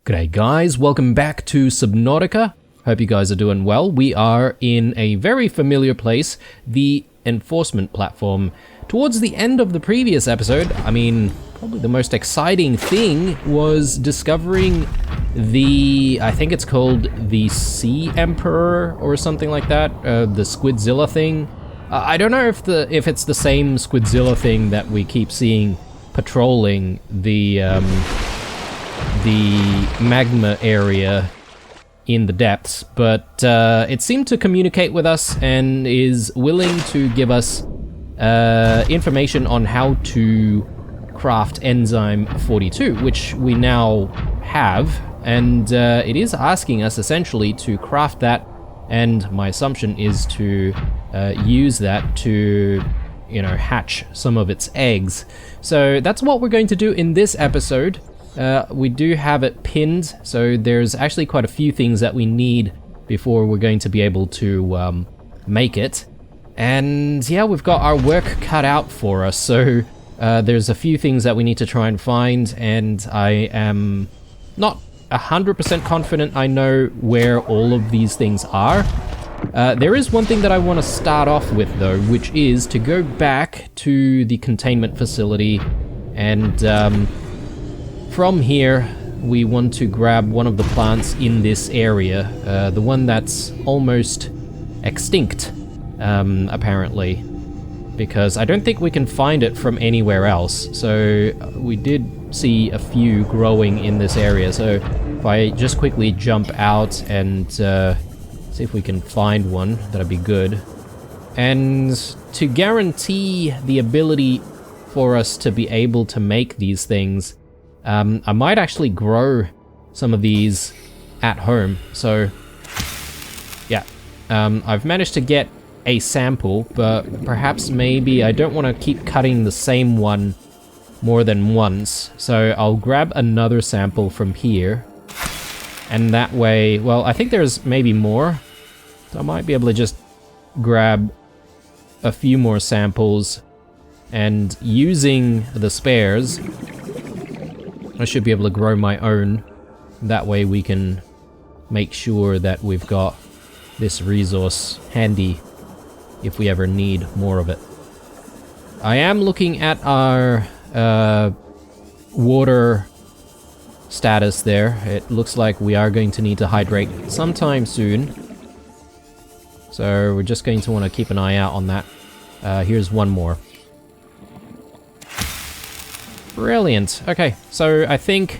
G'day guys, welcome back to Subnautica. Hope you guys are doing well. We are in a very familiar place, the enforcement platform. Towards the end of the previous episode, probably the most exciting thing was discovering I think it's called the Sea Emperor or something like that, the Squidzilla thing. I don't know if it's the same Squidzilla thing that we keep seeing patrolling the magma area in the depths, but it seemed to communicate with us and is willing to give us information on how to craft enzyme 42, which we now have, and it is asking us essentially to craft that, and my assumption is to use that to, hatch some of its eggs. So that's what we're going to do in this episode. We do have it pinned, so there's actually quite a few things that we need before we're going to be able to make it. And yeah, we've got our work cut out for us, so there's a few things that we need to try and find, and I am not 100% confident I know where all of these things are. There is one thing that I want to start off with though, which is to go back to the containment facility, and from here, we want to grab one of the plants in this area, the one that's almost extinct, apparently, because I don't think we can find it from anywhere else. So we did see a few growing in this area, so if I just quickly jump out and see if we can find one, that'd be good. And to guarantee the ability for us to be able to make these things, I might actually grow some of these at home. So yeah, I've managed to get a sample, but perhaps maybe I don't want to keep cutting the same one more than once. So I'll grab another sample from here, and that way, well, I think there's maybe more, so I might be able to just grab a few more samples, and using the spares I should be able to grow my own. That way we can make sure that we've got this resource handy if we ever need more of it. I am looking at our water status there. It looks like we are going to need to hydrate sometime soon. So we're just going to want to keep an eye out on that. Here's one more. Brilliant. Okay, so I think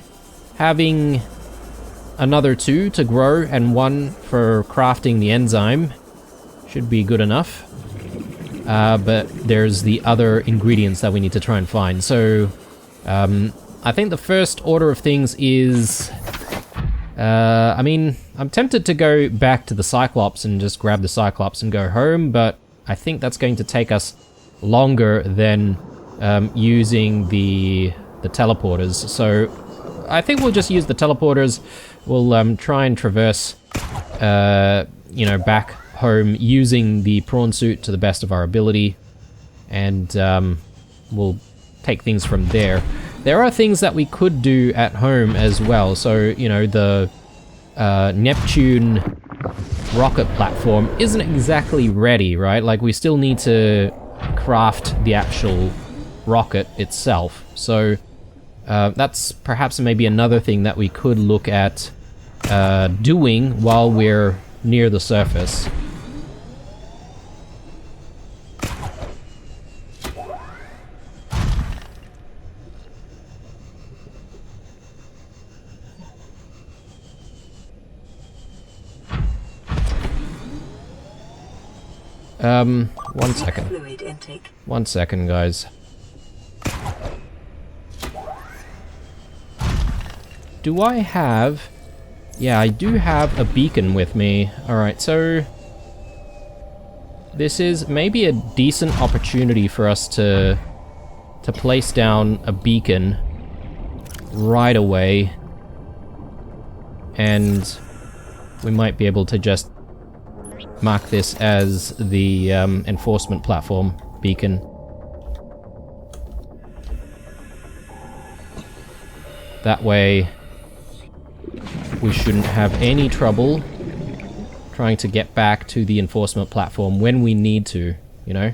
having another 2 to grow and 1 for crafting the enzyme should be good enough. But there's the other ingredients that we need to try and find. So I think the first order of things is... I'm tempted to go back to the Cyclops and just grab the Cyclops and go home, but I think that's going to take us longer than using the teleporters. So I think we'll just use the teleporters. We'll try and traverse, back home using the prawn suit to the best of our ability, and we'll take things from there. There are things that we could do at home as well. So, the Neptune rocket platform isn't exactly ready, right? Like, we still need to craft the actual rocket itself. So that's perhaps maybe another thing that we could look at doing while we're near the surface. One second. Fluid intake. 1 second, guys. Do I have... Yeah, I do have a beacon with me. Alright, so... this is maybe a decent opportunity for us to place down a beacon right away. And we might be able to just mark this as the enforcement platform beacon. That way we shouldn't have any trouble trying to get back to the enforcement platform when we need to, you know?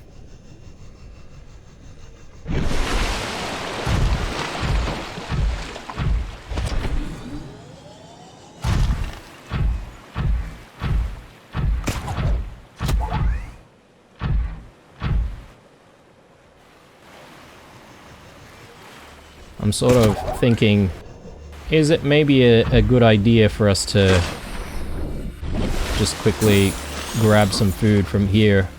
I'm sort of thinking, is it maybe a good idea for us to just quickly grab some food from here?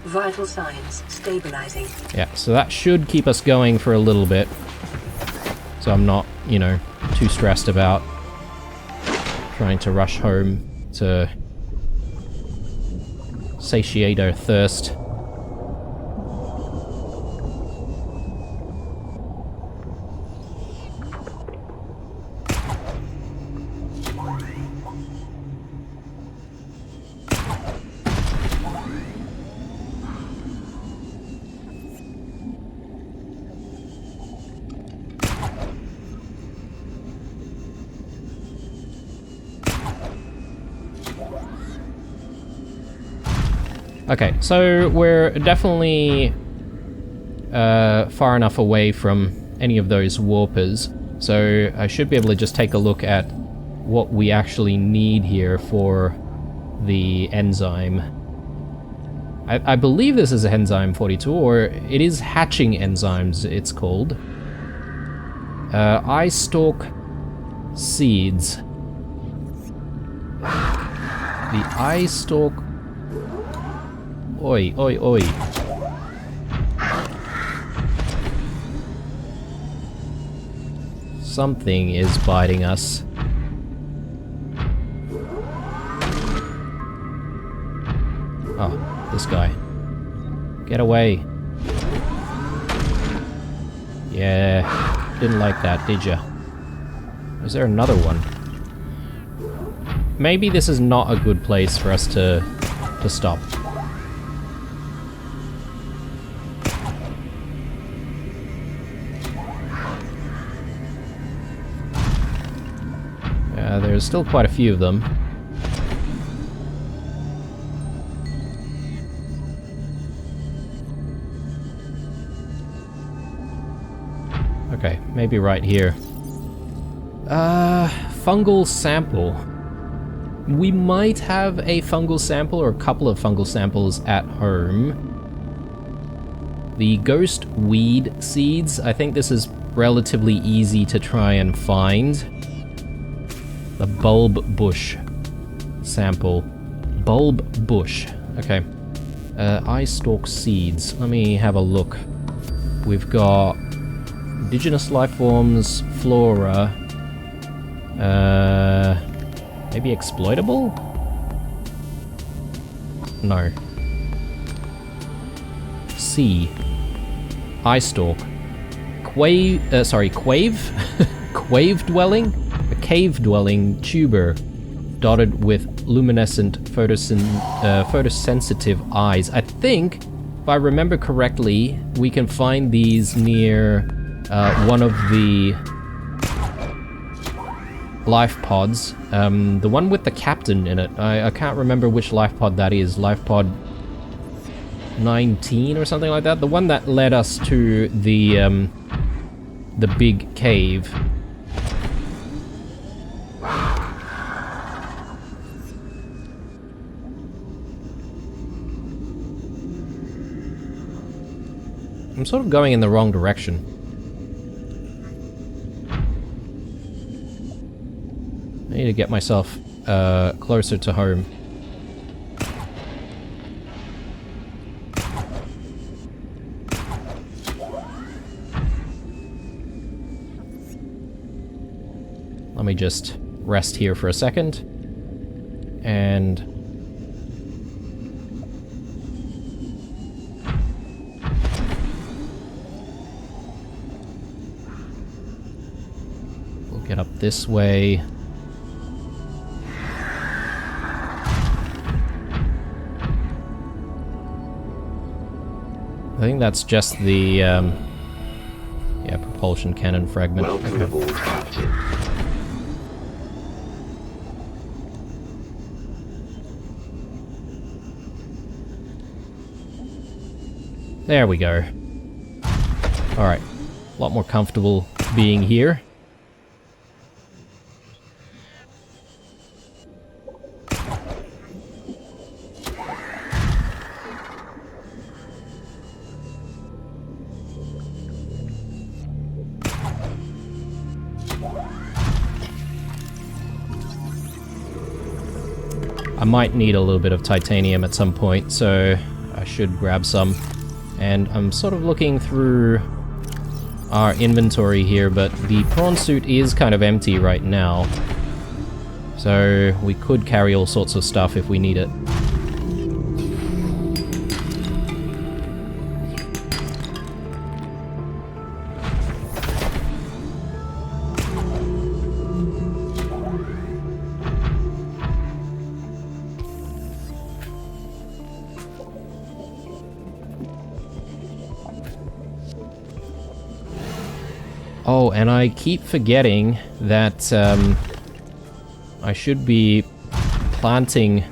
Vital signs stabilizing. Yeah, so that should keep us going for a little bit. So I'm not, you know, too stressed about trying to rush home to satiate our thirst. Okay, so we're definitely far enough away from any of those warpers, so I should be able to just take a look at what we actually need here for the enzyme. I believe this is a enzyme 42, or it is hatching enzymes, it's called. Eye stalk seeds. The eye stalk. Oi, oi, oi. Something is biting us. Oh, this guy. Get away. Yeah, didn't like that, did ya? Is there another one? Maybe this is not a good place for us to stop. There's still quite a few of them. Okay, maybe right here. Fungal sample. We might have a fungal sample or a couple of fungal samples at home. The ghost weed seeds. I think this is relatively easy to try and find. The bulb bush sample. Bulb bush. Okay. Eye stalk seeds. Let me have a look. We've got indigenous life forms, flora. Maybe exploitable? No. C. Eye stalk. Quave. Quave dwelling? A cave-dwelling tuber dotted with luminescent photosensitive eyes. I think, if I remember correctly, we can find these near one of the life pods. The one with the captain in it. I can't remember which life pod that is. Life pod 19 or something like that. The one that led us to the big cave. I'm sort of going in the wrong direction. I need to get myself closer to home. Let me just rest here for a second. And get up this way. I think that's just the Yeah, propulsion cannon fragment. Welcome aboard, Captain. There we go. Alright. A lot more comfortable being here. I might need a little bit of titanium at some point, so I should grab some. And I'm sort of looking through our inventory here, but the prawn suit is kind of empty right now. So we could carry all sorts of stuff if we need it. Oh, and I keep forgetting that I should be planting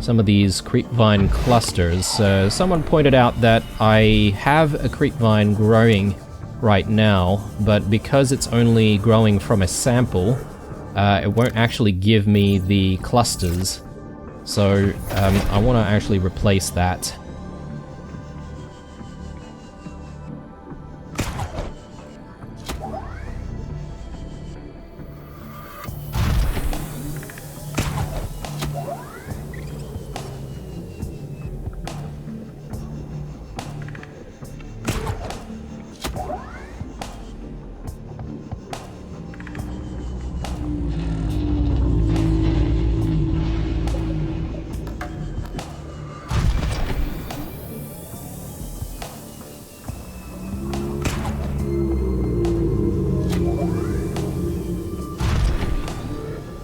some of these creepvine clusters. Someone pointed out that I have a creepvine growing right now, but because it's only growing from a sample, it won't actually give me the clusters. So I want to actually replace that.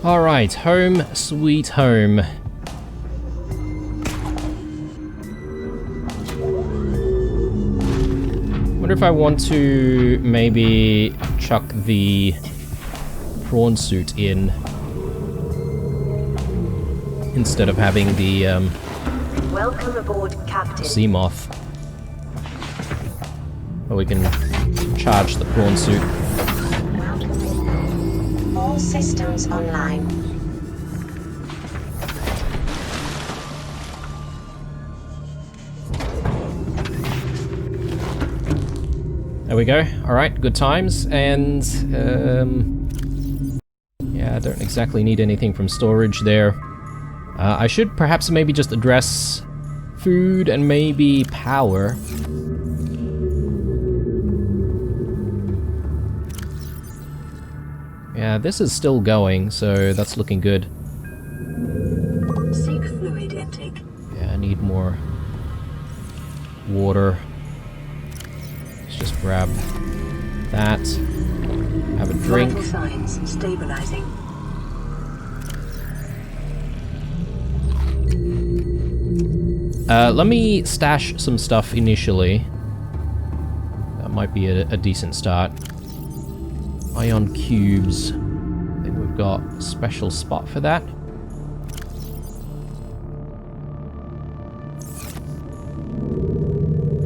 Alright, home sweet home. Wonder if I want to maybe chuck the prawn suit in instead of having the Welcome aboard, Captain. sea moth. Or we can charge the prawn suit. All systems online. There we go. Alright, good times. And, yeah, I don't exactly need anything from storage there. I should perhaps maybe just address food and maybe power. Yeah, this is still going, so that's looking good. Seek fluid intake. Yeah, I need more water. Let's just grab that. Have a drink. Vital signs stabilizing. Let me stash some stuff initially. That might be a decent start. Ion cubes. I think we've got a special spot for that.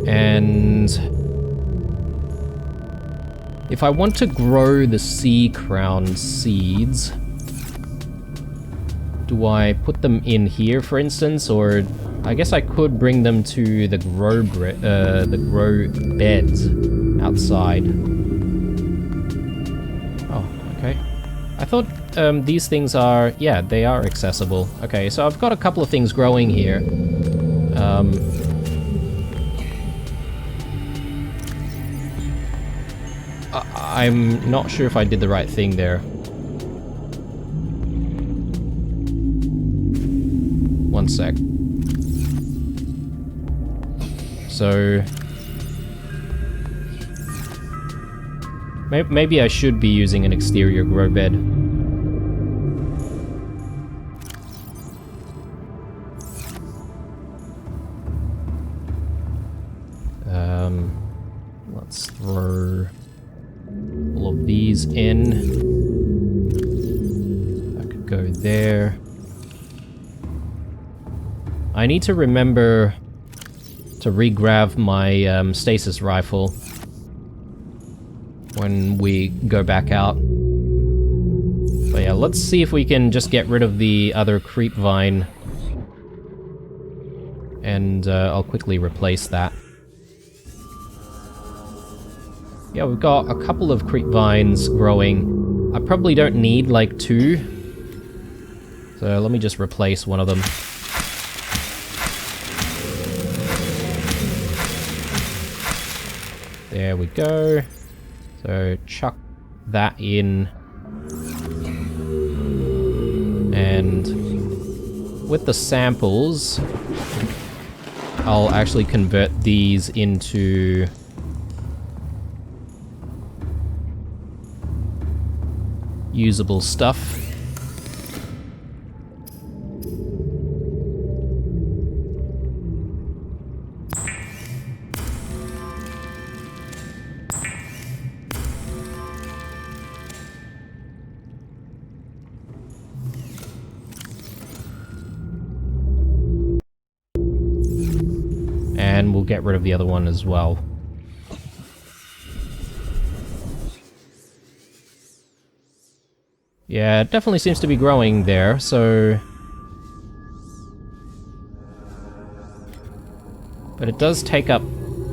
And if I want to grow the sea crown seeds, do I put them in here, for instance, or I guess I could bring them to the grow beds outside. Oh, okay. I thought these things are, yeah, they are accessible. Okay, so I've got a couple of things growing here. I'm not sure if I did the right thing there. One sec. So maybe I should be using an exterior grow bed. Let's throw all of these in. I could go there. I need to remember to re-grab my stasis rifle when we go back out. But yeah, let's see if we can just get rid of the other creep vine. And I'll quickly replace that. Yeah, we've got a couple of creep vines growing. I probably don't need like 2. So let me just replace one of them. There we go. So chuck that in. And with the samples, I'll actually convert these into usable stuff. And we'll get rid of the other one as well. Yeah, it definitely seems to be growing there, so... But it does take up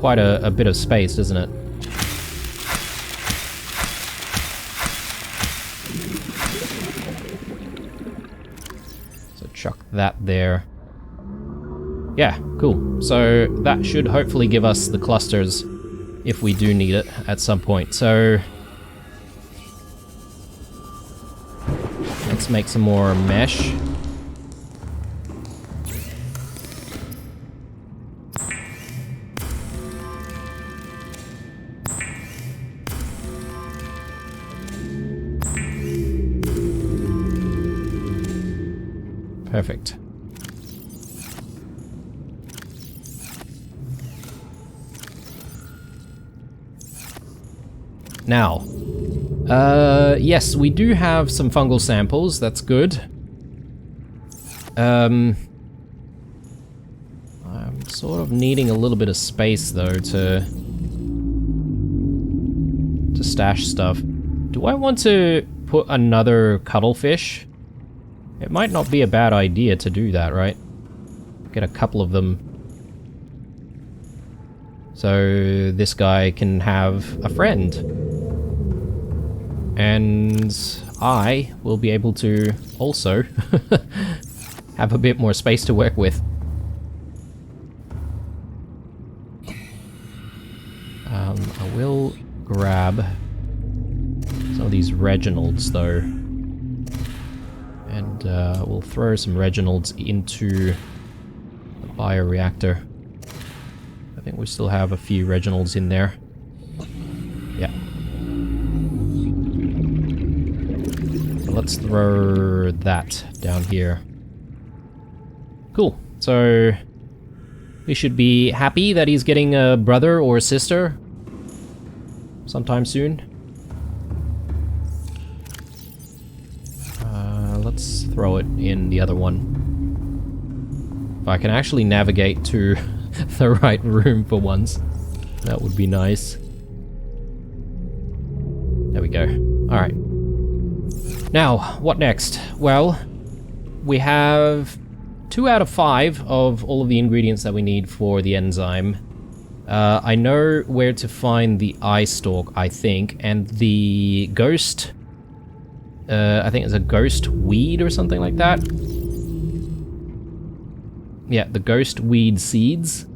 quite a bit of space, doesn't it? So chuck that there. Yeah, cool. So that should hopefully give us the clusters if we do need it at some point. So let's make some more mesh. Perfect. Now, yes, we do have some fungal samples, that's good. I'm sort of needing a little bit of space, though, to stash stuff. Do I want to put another cuttlefish? It might not be a bad idea to do that, right? Get a couple of them. So this guy can have a friend. And I will be able to also have a bit more space to work with. I will grab some of these Reginalds though. And we'll throw some Reginalds into the bioreactor. I think we still have a few Reginalds in there. Yeah. Let's throw that down here. Cool. So we should be happy that he's getting a brother or a sister sometime soon. Let's throw it in the other one. If I can actually navigate to the right room for once, that would be nice. There we go. Alright. Now, what next? Well, we have 2 out of 5 of all of the ingredients that we need for the enzyme. I know where to find the eye stalk, I think, and the ghost... I think it's a ghost weed or something like that. Yeah, the ghost weed seeds.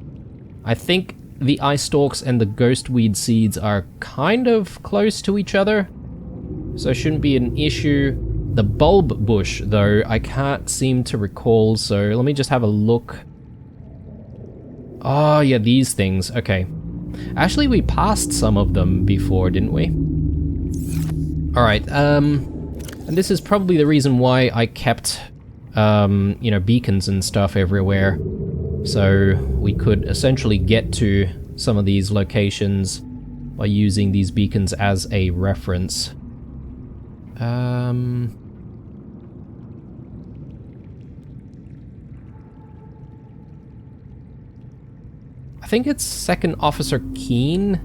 I think the eye stalks and the ghost weed seeds are kind of close to each other, so it shouldn't be an issue. The bulb bush, though, I can't seem to recall, so let me just have a look. Oh, yeah, these things. Okay. Actually, we passed some of them before, didn't we? Alright, and this is probably the reason why I kept, you know, beacons and stuff everywhere. So we could essentially get to some of these locations by using these beacons as a reference. I think it's Second Officer Keen.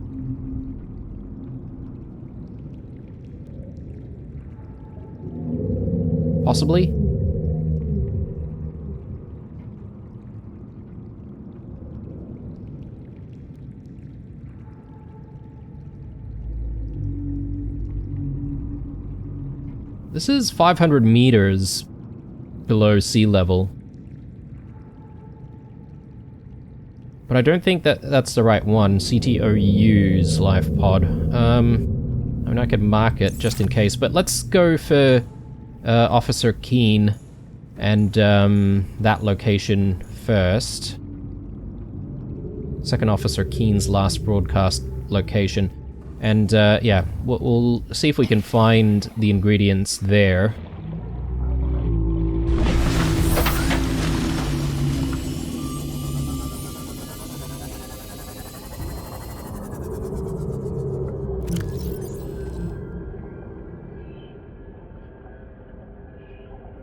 Possibly. This is 500 meters below sea level. But I don't think that that's the right one. CTOU's life pod. I mean, I could mark it just in case, but let's go for Officer Keen and that location first. Second Officer Keen's last broadcast location. And yeah, we'll see if we can find the ingredients there.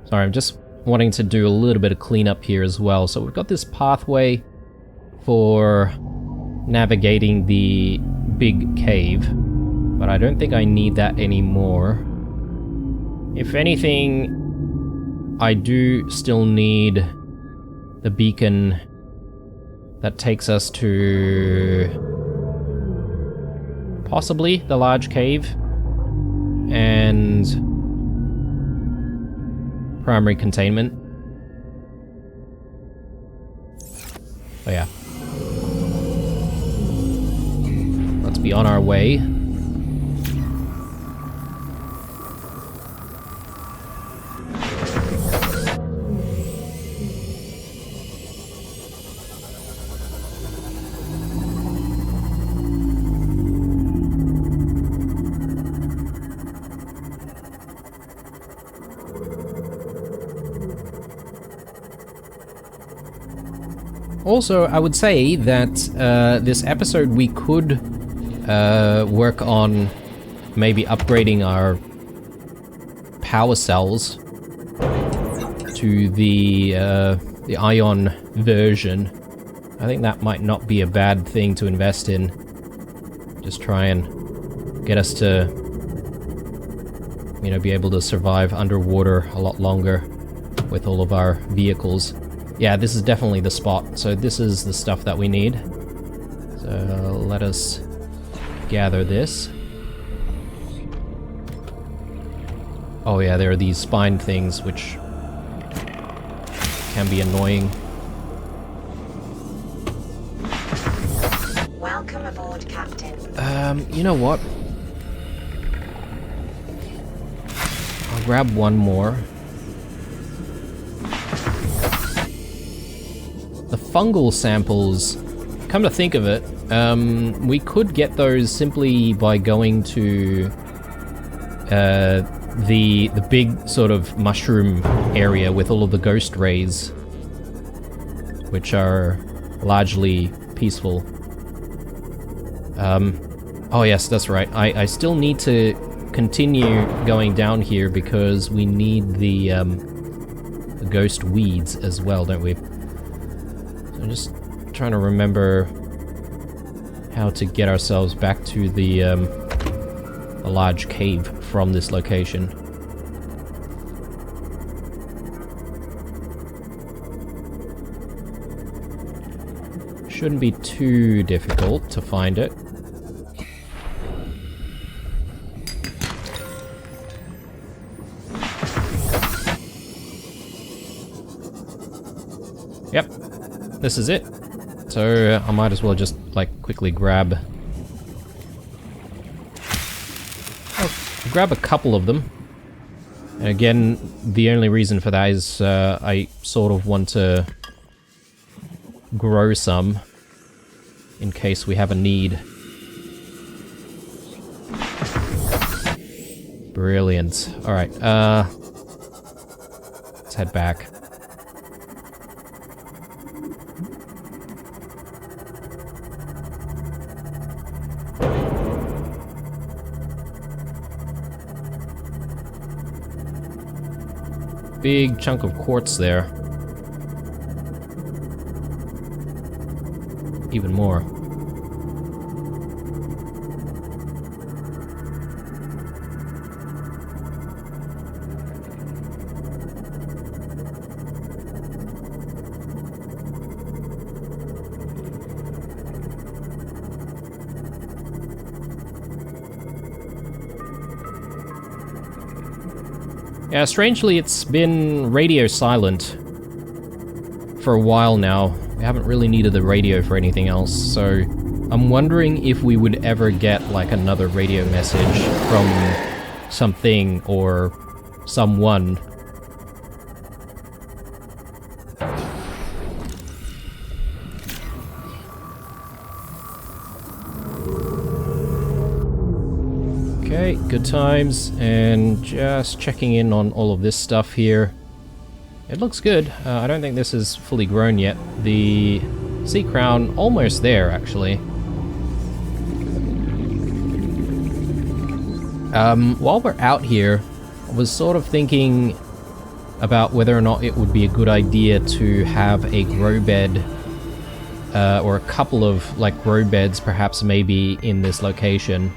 Sorry, I'm just wanting to do a little bit of cleanup here as well. So we've got this pathway for navigating the big cave, but I don't think I need that anymore. If anything, I do still need the beacon that takes us to possibly the large cave and primary containment. Oh yeah. Let's be on our way. Also, I would say that this episode we could work on maybe upgrading our power cells to the ion version. I think that might not be a bad thing to invest in. Just try and get us to, you know, be able to survive underwater a lot longer with all of our vehicles. Yeah, this is definitely the spot. So this is the stuff that we need. So let us gather this. Oh yeah, there are these spine things which can be annoying. Welcome aboard, Captain. You know what? I'll grab one more. The fungal samples, come to think of it, we could get those simply by going to the big sort of mushroom area with all of the ghost rays, which are largely peaceful. Oh yes, that's right. I still need to continue going down here because we need the ghost weeds as well, don't we? I'm just trying to remember how to get ourselves back to the a large cave from this location. Shouldn't be too difficult to find it. Yep. This is it. So I might as well just like quickly grab a couple of them. And again, the only reason for that is I sort of want to grow some in case we have a need. Brilliant. Alright, let's head back. big chunk of quartz there. Even more. Yeah, strangely, it's been radio silent for a while now. We haven't really needed the radio for anything else, so I'm wondering if we would ever get, like, another radio message from something or someone. Okay, good times, and just checking in on all of this stuff here. It looks good. I don't think this is fully grown yet. The sea crown, almost there, actually. While we're out here, I was sort of thinking about whether or not it would be a good idea to have a grow bed, or a couple of, like, grow beds, perhaps maybe in this location.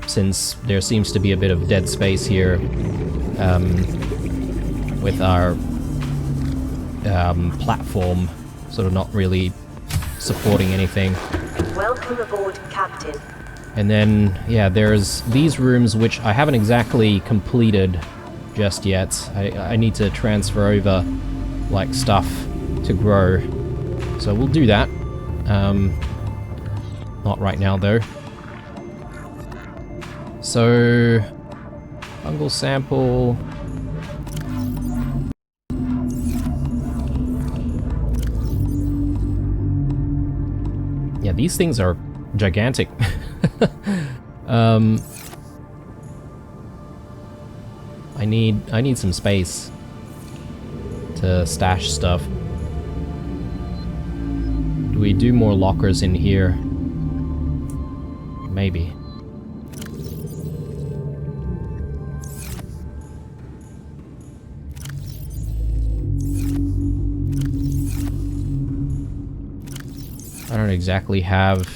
Since there seems to be a bit of dead space here, with our platform sort of not really supporting anything. Welcome aboard, Captain. And then, yeah, there's these rooms which I haven't exactly completed just yet. I need to transfer over, like, stuff to grow. So we'll do that. Not right now, though. So, fungal sample. Yeah, these things are gigantic. I need some space to stash stuff. Do we do more lockers in here? Maybe. I don't exactly have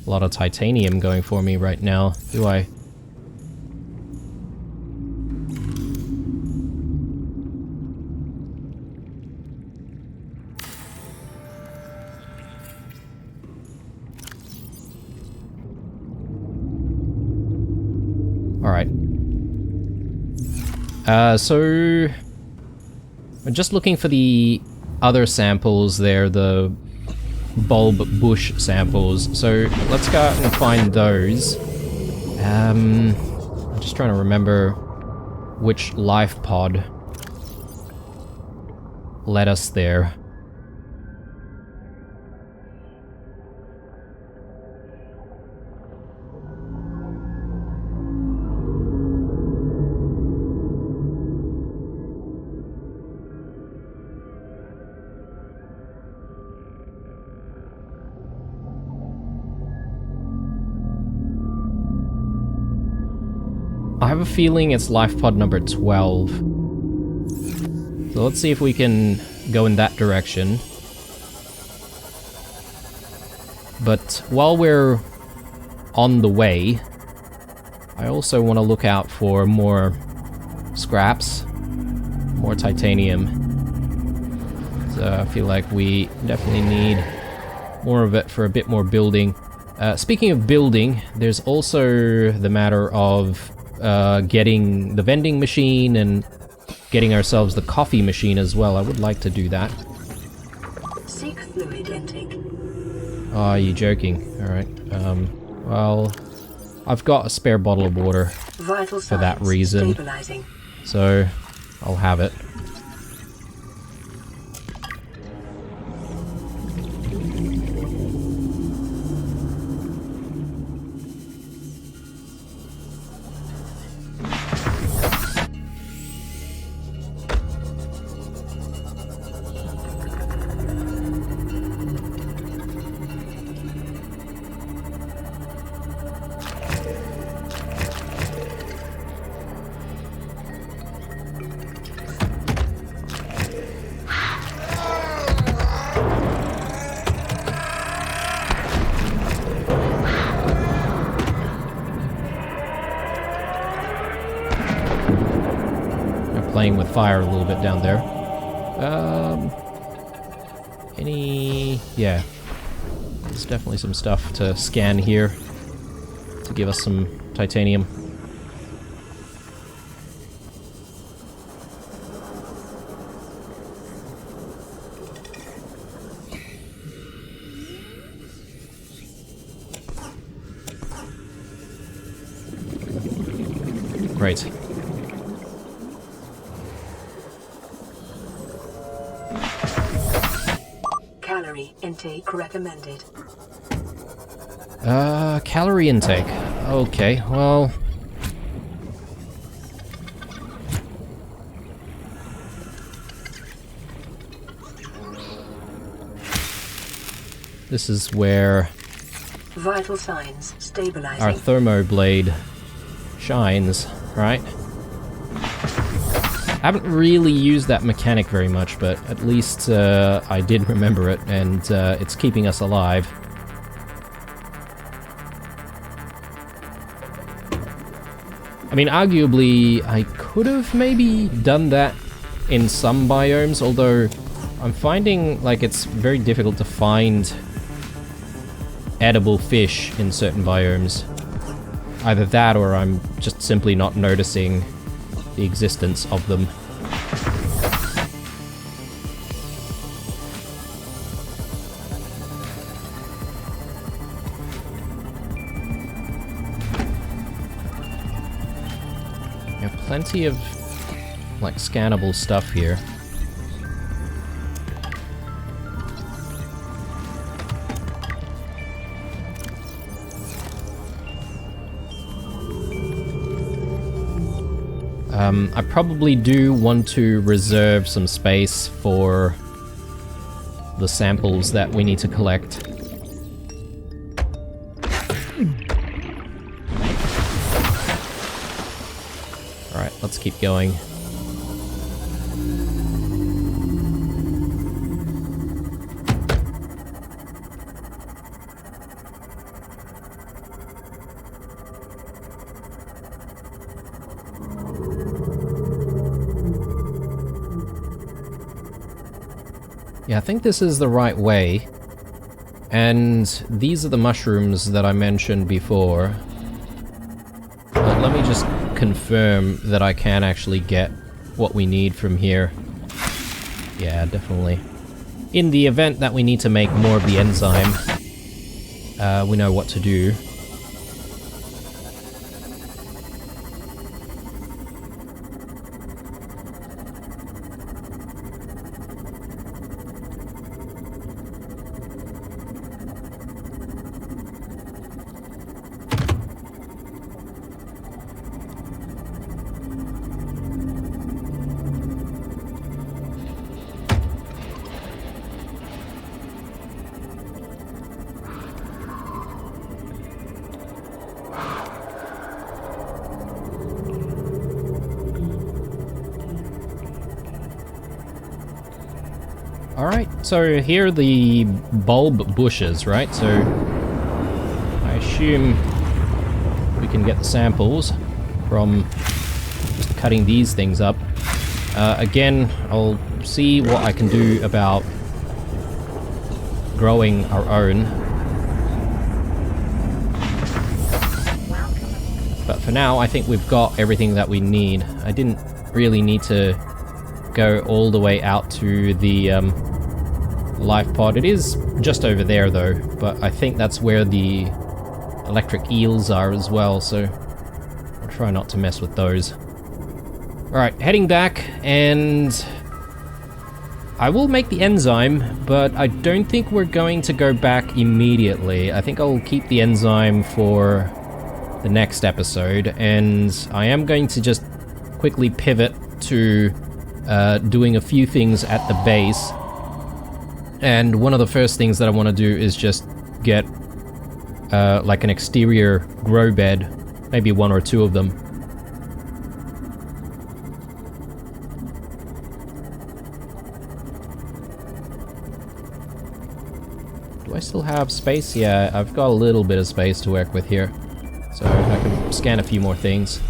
a lot of titanium going for me right now, do I? Alright. So I'm just looking for the other samples there, the bulb bush samples, so let's go out and find those. I'm just trying to remember which life pod led us there. I have a feeling it's life pod number 12. So let's see if we can go in that direction. But while we're on the way, I also want to look out for more scraps, more titanium. So I feel like we definitely need more of it for a bit more building. Speaking of building, there's also the matter of getting the vending machine and getting ourselves the coffee machine as well. I would like to do that. Seek fluid intake. Oh, are you joking? Alright. Well, I've got a spare bottle of water Vital for that signs reason. stabilizing. So, I'll have it. playing with fire a little bit down there. Yeah. There's definitely some stuff to scan here to give us some titanium. Great. Calorie intake recommended. Calorie intake. Okay, well... This is where Vital signs stabilizing. our thermoblade shines, right? I haven't really used that mechanic very much, but at least I did remember it, and it's keeping us alive. I mean, arguably, I could have maybe done that in some biomes, although I'm finding like it's very difficult to find edible fish in certain biomes. Either that, or I'm just simply not noticing the existence of them. We have plenty of, like, scannable stuff here. I probably do want to reserve some space for the samples that we need to collect. Alright, let's keep going. Yeah, I think this is the right way. And these are the mushrooms that I mentioned before. Let me just confirm that I can actually get what we need from here. Yeah, definitely. In the event that we need to make more of the enzyme, we know what to do. Alright, so here are the bulb bushes, right? So I assume we can get the samples from just cutting these things up. Again, I'll see what I can do about growing our own. But for now, I think we've got everything that we need. I didn't really need to go all the way out to the life pod. It is just over there though, but I think that's where the electric eels are as well, so I'll try not to mess with those. Alright, heading back, and I will make the enzyme, but I don't think we're going to go back immediately. I think I'll keep the enzyme for the next episode, and I am going to just quickly pivot to doing a few things at the base. And one of the first things that I want to do is just get like an exterior grow bed, maybe one or two of them. Do I still have space? Yeah, I've got a little bit of space to work with here. So I can scan a few more things.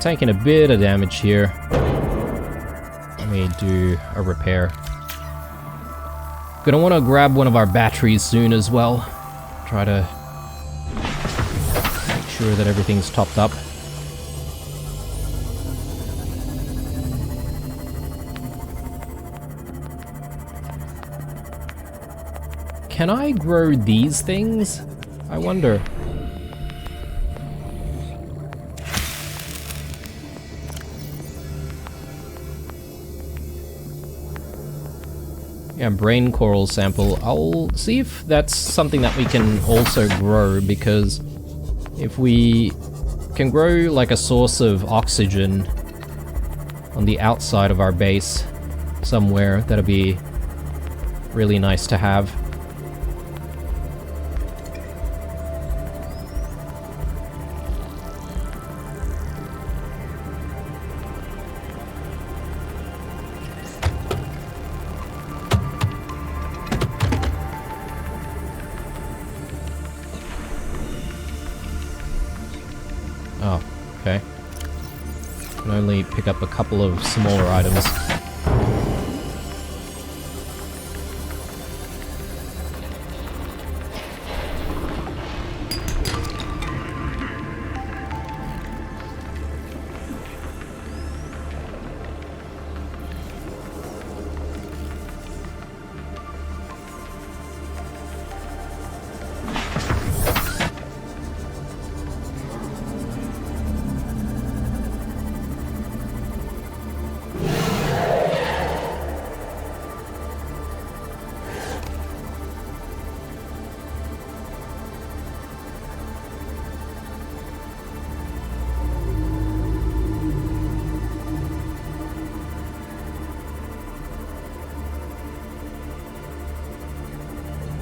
taking a bit of damage here. Let me do a repair. Gonna want to grab one of our batteries soon as well. Try to make sure that everything's topped up. Can I grow these things? I wonder. Yeah, brain coral sample. I'll see if that's something that we can also grow, because if we can grow like a source of oxygen on the outside of our base somewhere, that'll be really nice to have. Oh, okay. Can only pick up a couple of smaller items.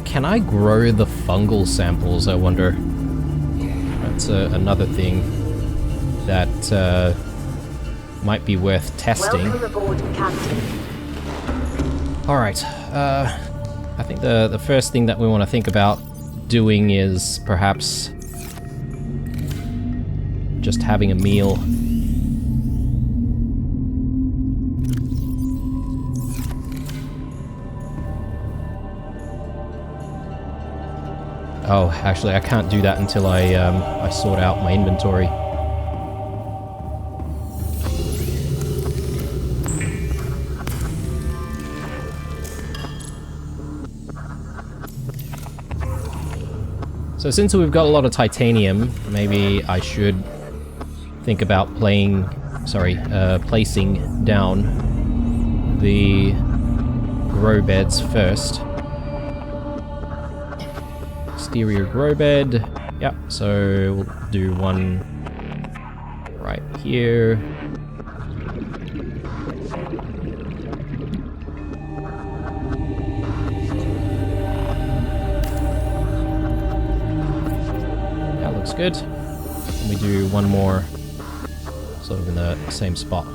Can I grow the fungal samples, I wonder? That's another thing that might be worth testing. Welcome aboard, Captain. Alright, I think the first thing that we want to think about doing is perhaps just having a meal. Oh, actually, I can't do that until I sort out my inventory. So since we've got a lot of titanium, maybe I should think about placing down the grow beds first. Exterior grow bed. Yep, so we'll do one right here. That looks good. And we do one more sort of in the same spot.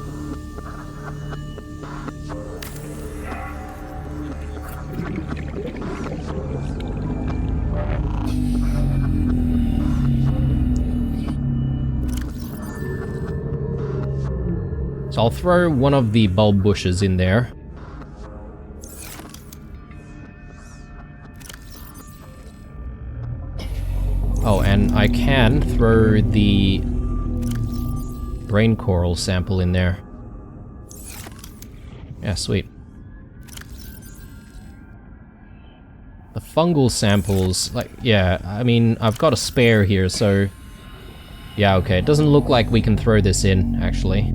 So I'll throw one of the bulb bushes in there. Oh, and I can throw the brain coral sample in there. Yeah, sweet. The fungal samples, like, yeah, I mean, I've got a spare here, so... Yeah, okay, it doesn't look like we can throw this in, actually.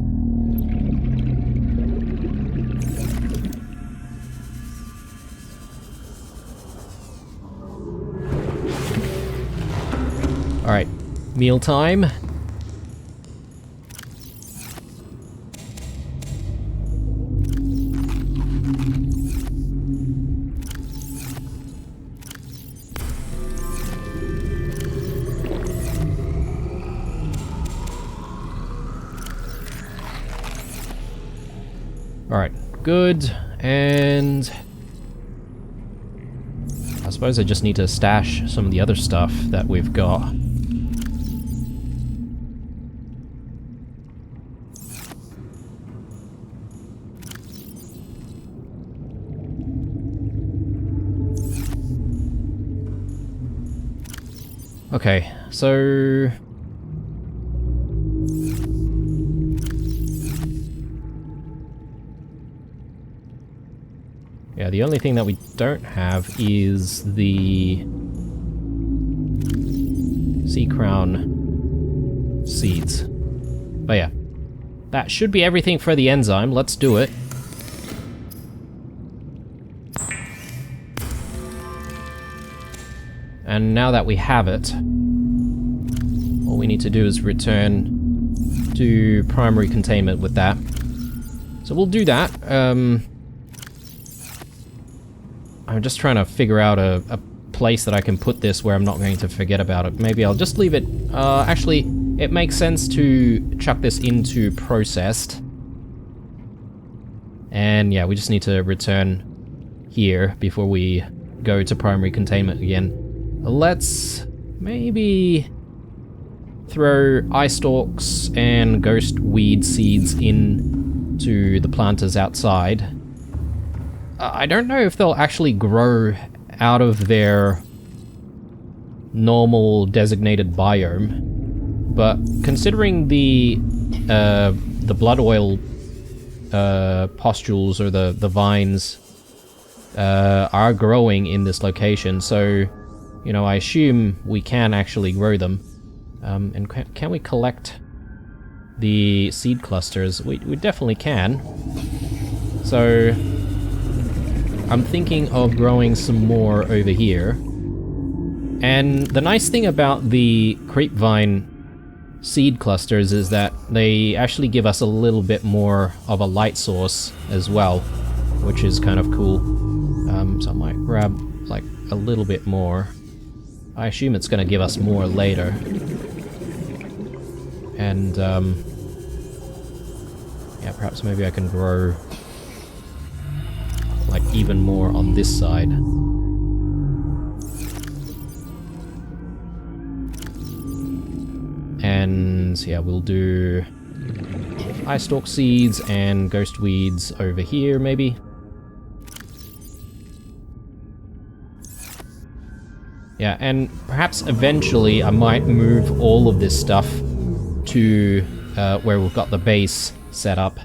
Alright, meal time. Alright, good, and I suppose I just need to stash some of the other stuff that we've got. Okay, so... yeah, the only thing that we don't have is the sea crown seeds. But yeah, that should be everything for the enzyme. Let's do it. And now that we have it, all we need to do is return to primary containment with that. So we'll do that. I'm just trying to figure out a place that I can put this where I'm not going to forget about it. Maybe I'll just leave it... actually, it makes sense to chuck this into processed. And yeah, we just need to return here before we go to primary containment again. Let's maybe throw eye stalks and ghost weed seeds into the planters outside. I don't know if they'll actually grow out of their normal designated biome, but considering the blood oil pustules or the vines are growing in this location, so you know, I assume we can actually grow them. And can we collect the seed clusters? We definitely can. So I'm thinking of growing some more over here. And the nice thing about the creepvine seed clusters is that they actually give us a little bit more of a light source as well, which is kind of cool. So I might grab like a little bit more. I assume it's going to give us more later. And, yeah, perhaps maybe I can grow, like, even more on this side. And, yeah, we'll do eye stalk seeds and ghost weeds over here, maybe. Yeah, and perhaps eventually I might move all of this stuff to where we've got the base set up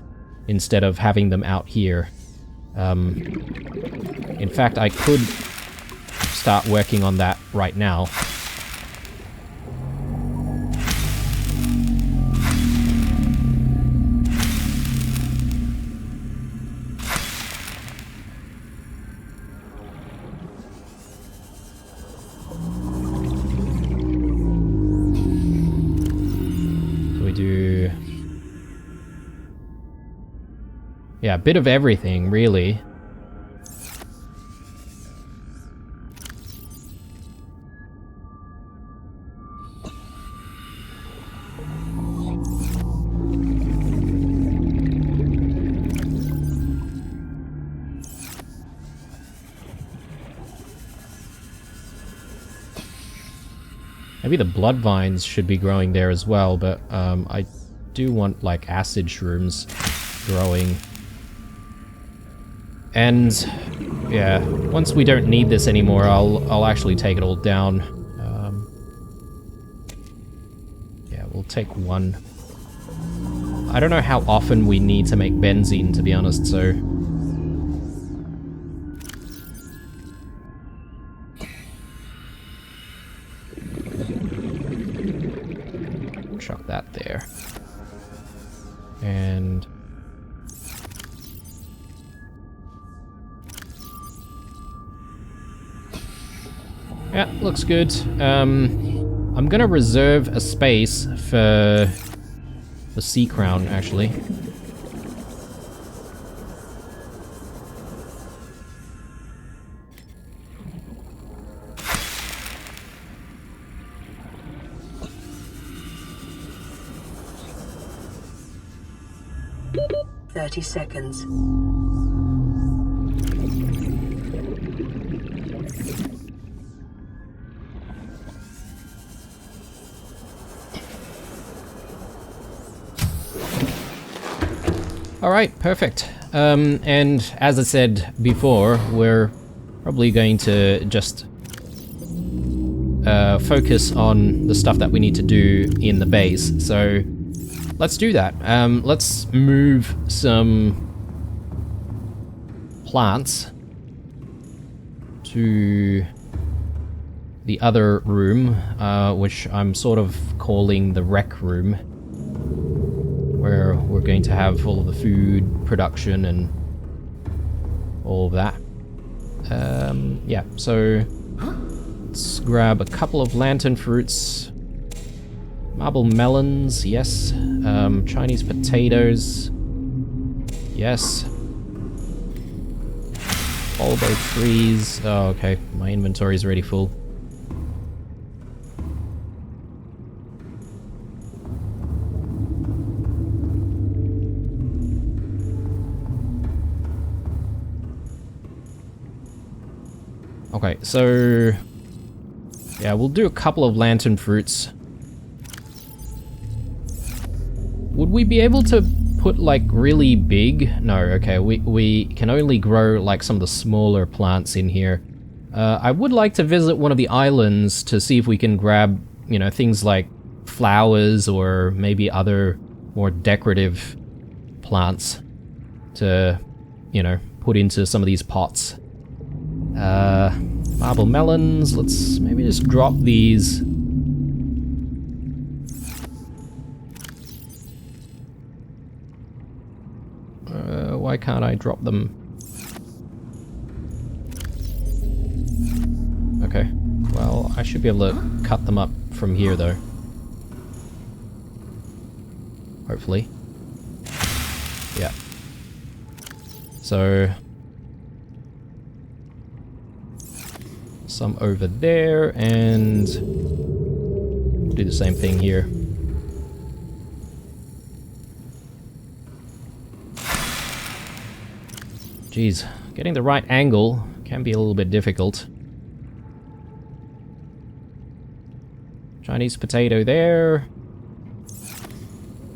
instead of having them out here. In fact, I could start working on that right now. Yeah, a bit of everything, really. Maybe the blood vines should be growing there as well, but I do want, like, acid shrooms growing. And yeah, once we don't need this anymore, I'll actually take it all down. Yeah, we'll take one. I don't know how often we need to make benzene, to be honest, so... chuck that there. And... yeah, looks good. I'm gonna reserve a space for the sea crown, actually. "30 seconds. Alright, perfect. And as I said before, we're probably going to just focus on the stuff that we need to do in the base. So let's do that. Let's move some plants to the other room, which I'm sort of calling the rec room, where we're going to have all of the food production and all of that. Yeah, so let's grab a couple of lantern fruits, marble melons, yes, Chinese potatoes, yes, bulbo trees. Oh, okay, my inventory is already full. Okay, so yeah, we'll do a couple of lantern fruits. Would we be able to put like really big? No, okay, we can only grow like some of the smaller plants in here. I would like to visit one of the islands to see if we can grab, you know, things like flowers or maybe other more decorative plants to, you know, put into some of these pots. Marble melons, let's maybe just drop these. Why can't I drop them? Okay, well, I should be able to cut them up from here though. Hopefully. Yeah. So some over there, and do the same thing here. Jeez, getting the right angle can be a little bit difficult. Chinese potato there.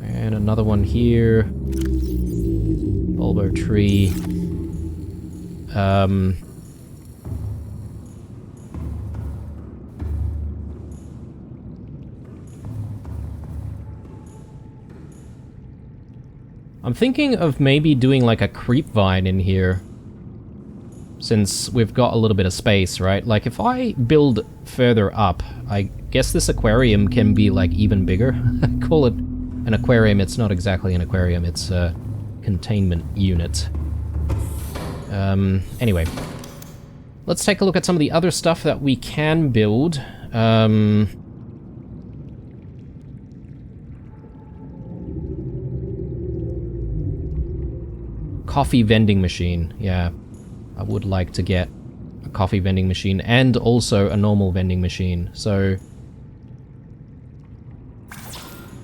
And another one here. Bulbo tree. I'm thinking of maybe doing like a creep vine in here, since we've got a little bit of space, right? Like if I build further up, I guess this aquarium can be like even bigger. I call it an aquarium, it's not exactly an aquarium, it's a containment unit. Anyway, let's take a look at some of the other stuff that we can build. Coffee vending machine, yeah. I would like to get a coffee vending machine and also a normal vending machine, so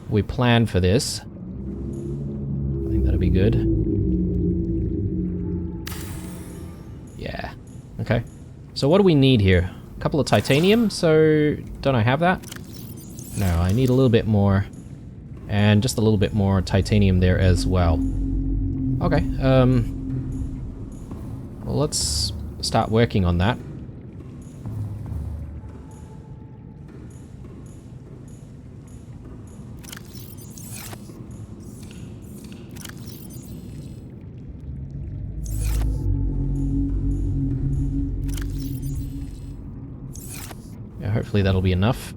we plan for this. I think that'll be good. Yeah, okay. So what do we need here? A couple of titanium, so don't I have that? No, I need a little bit more. And just a little bit more titanium there as well. Okay, well, let's start working on that. Yeah, hopefully that'll be enough.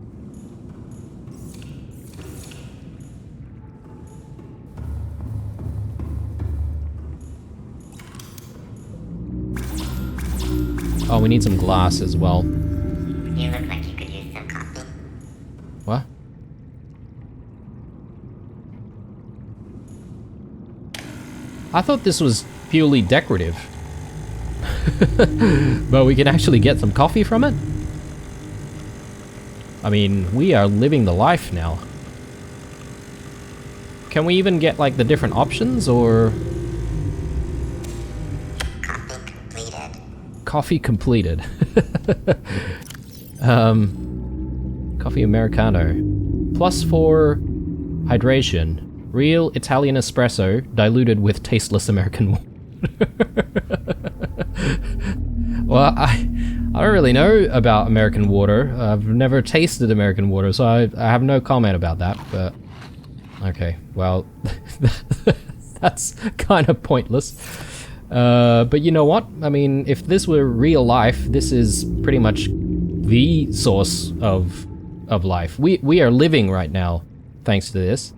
Oh, we need some glass as well. You look like you could use some coffee. What? I thought this was purely decorative. But we can actually get some coffee from it? I mean, we are living the life now. Can we even get, like, the different options, or... Coffee completed. Coffee Americano. +4 hydration. Real Italian espresso diluted with tasteless American water. Well, I I don't really know about American water. I've never tasted American water, so I have no comment about that, but... Okay, well... that's kind of pointless. But you know what? I mean, if this were real life, this is pretty much the source of life. We are living right now, thanks to this.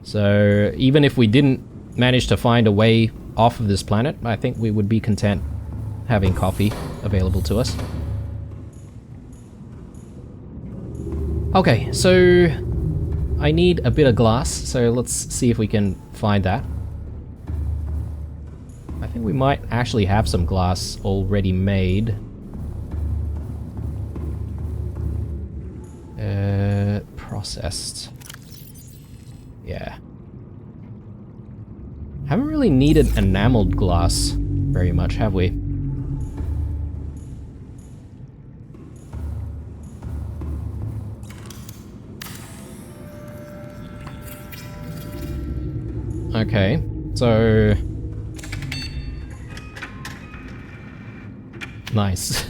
So even if we didn't manage to find a way off of this planet, I think we would be content having coffee available to us. Okay, so I need a bit of glass, so let's see if we can find that. I think we might actually have some glass already made. Processed. Yeah. Haven't really needed enameled glass very much, have we? Okay, so... Nice.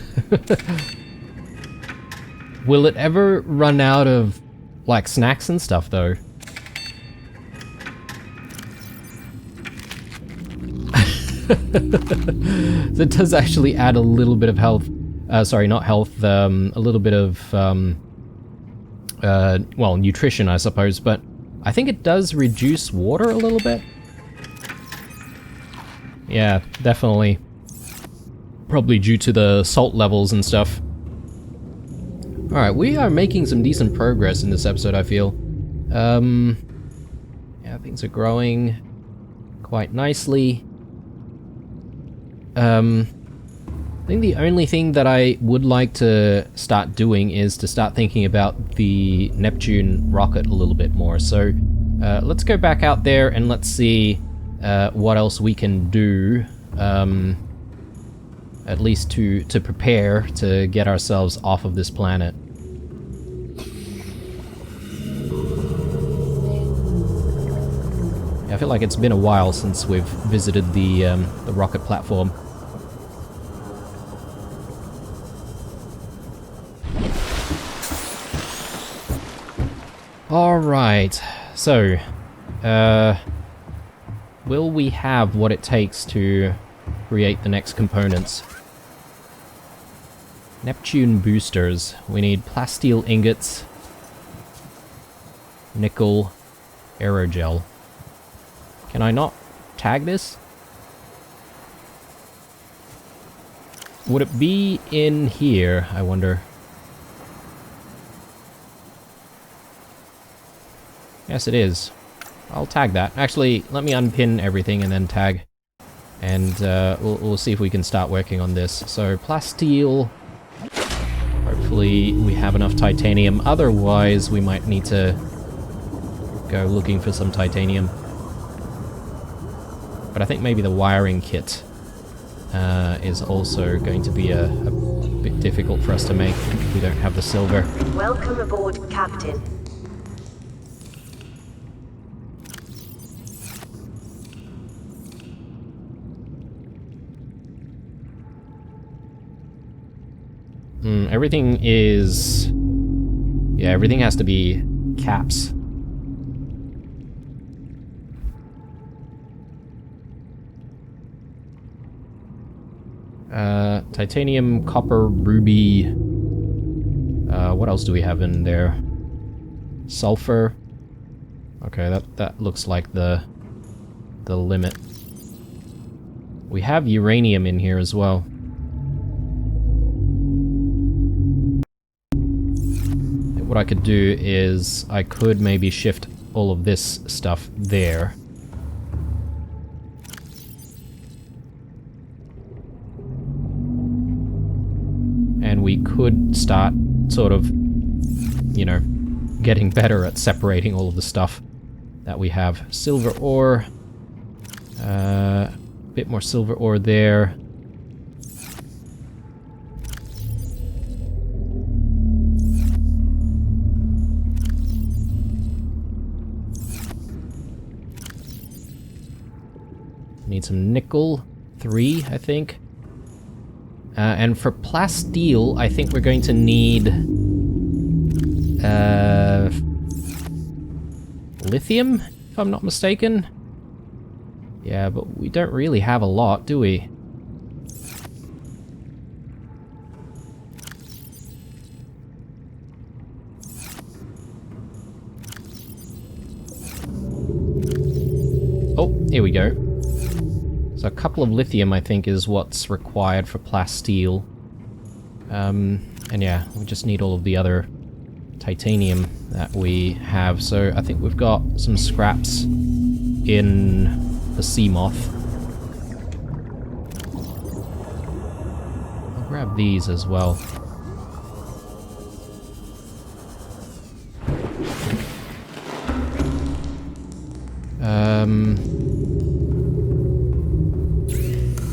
Will it ever run out of, like, snacks and stuff, though? It does actually add a little bit of health. Sorry, not health. A little bit of, well, nutrition, I suppose, but I think it does reduce water a little bit. Yeah, definitely. Probably due to the salt levels and stuff. Alright, we are making some decent progress in this episode, I feel. Yeah, things are growing quite nicely. I think the only thing that I would like to start doing is to start thinking about the Neptune rocket a little bit more. So, let's go back out there and let's see what else we can do. At least to prepare to get ourselves off of this planet. I feel like it's been a while since we've visited the rocket platform. Alright, so, will we have what it takes to create the next components? Neptune boosters. We need plasteel ingots, nickel, aerogel. Can I not tag this? Would it be in here, I wonder? Yes, it is. I'll tag that. Actually, let me unpin everything and then tag. And we'll see if we can start working on this. So, plasteel. Hopefully we have enough titanium. Otherwise, we might need to go looking for some titanium. But I think maybe the wiring kit is also going to be a bit difficult for us to make if we don't have the silver. Welcome aboard, Captain. Everything is... Yeah, everything has to be caps. Titanium, copper, ruby... what else do we have in there? Sulfur. Okay, that looks like the limit. We have uranium in here as well. What I could do is I could maybe shift all of this stuff there. And we could start sort of, you know, getting better at separating all of the stuff that we have. Silver ore. A bit more silver ore there. Need some nickel. 3, I think. And for plasteel, I think we're going to need lithium, if I'm not mistaken. Yeah, but we don't really have a lot, do we? Oh, here we go. So a couple of lithium, I think, is what's required for plasteel. And yeah, we just need all of the other titanium that we have. So I think we've got some scraps in the sea moth. I'll grab these as well.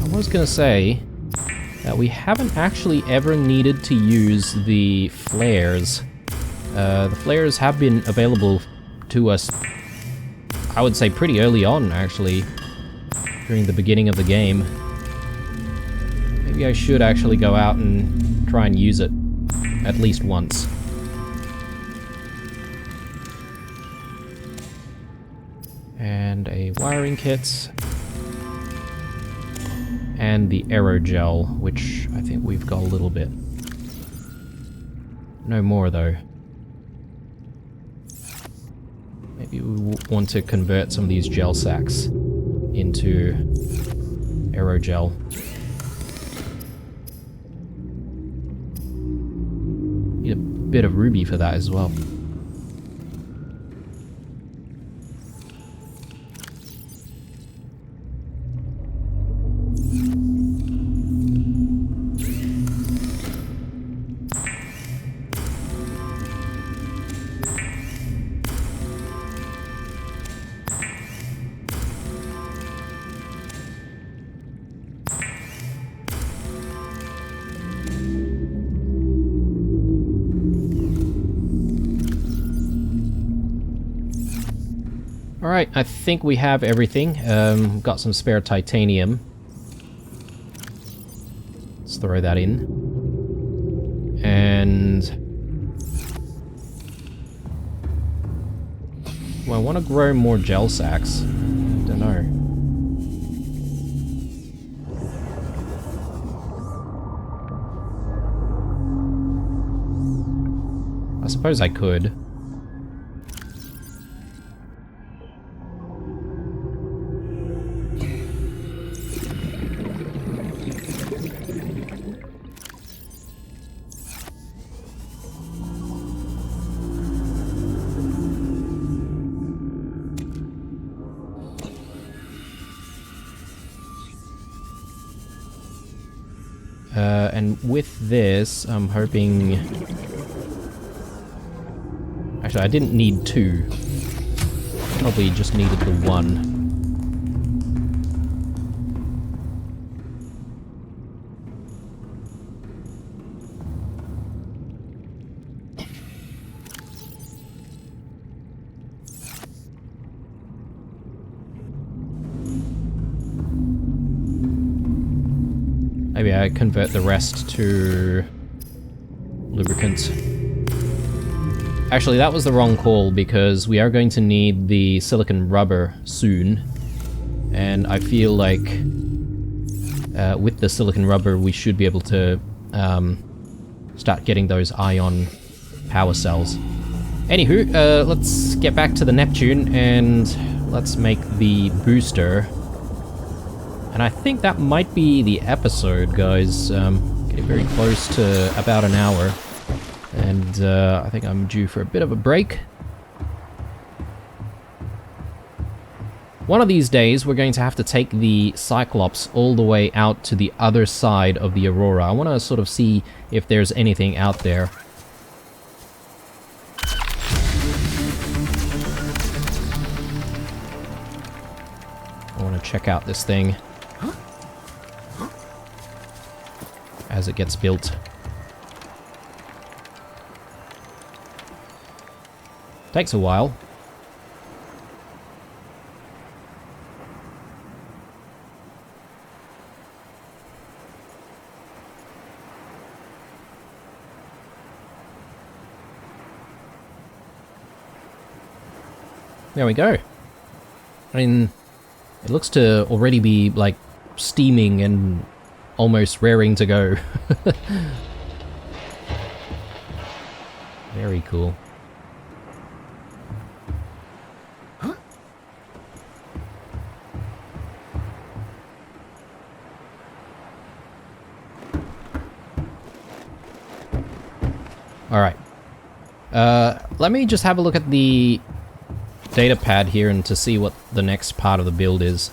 I was gonna say that we haven't actually ever needed to use the flares. The flares have been available to us, I would say pretty early on, actually, during the beginning of the game. Maybe I should actually go out and try and use it at least once. And a wiring kit. And the aerogel, which I think we've got a little bit. No more, though. Maybe we want to convert some of these gel sacks into aerogel. Need a bit of ruby for that as well. Alright, I think we have everything. Got some spare titanium. Let's throw that in. And... do I want to grow more gel sacks? Don't know. I suppose I could. And with this, I'm hoping... actually, I didn't need two. Probably just needed the one. Maybe I convert the rest to lubricant. Actually, that was the wrong call because we are going to need the silicon rubber soon. And I feel like with the silicon rubber we should be able to start getting those ion power cells. Anywho, let's get back to the Neptune and let's make the booster. And I think that might be the episode, guys. Getting very close to about an hour. And I think I'm due for a bit of a break. One of these days, we're going to have to take the Cyclops all the way out to the other side of the Aurora. I want to sort of see if there's anything out there. I want to check out this thing as it gets built. Takes a while. There we go. I mean, it looks to already be, like, steaming and almost raring to go. Very cool. Alright. Let me just have a look at the data pad here and to see what the next part of the build is.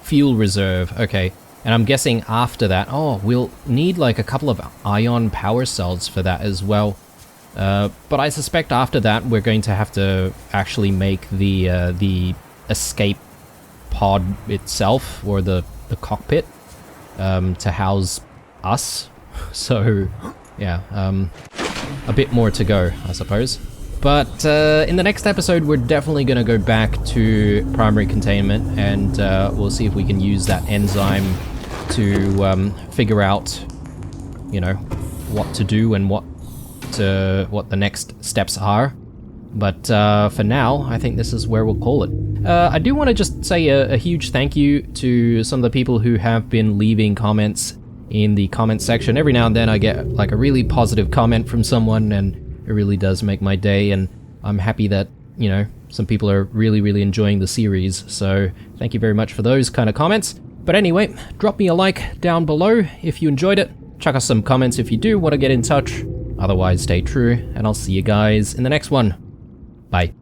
Fuel reserve, okay. And I'm guessing after that, oh, we'll need like a couple of ion power cells for that as well. But I suspect after that we're going to have to actually make the escape pod itself, or the cockpit, to house us. So, yeah, a bit more to go, I suppose. But in the next episode, we're definitely going to go back to primary containment, and we'll see if we can use that enzyme to figure out, you know, what to do and what the next steps are. But for now, I think this is where we'll call it. I do want to just say a huge thank you to some of the people who have been leaving comments in the comment section. Every now and then I get like a really positive comment from someone, and it really does make my day, and I'm happy that, you know, some people are really enjoying the series, so thank you very much for those kind of comments. But anyway, drop me a like down below if you enjoyed it, chuck us some comments if you do want to get in touch, otherwise stay true, and I'll see you guys in the next one. Bye.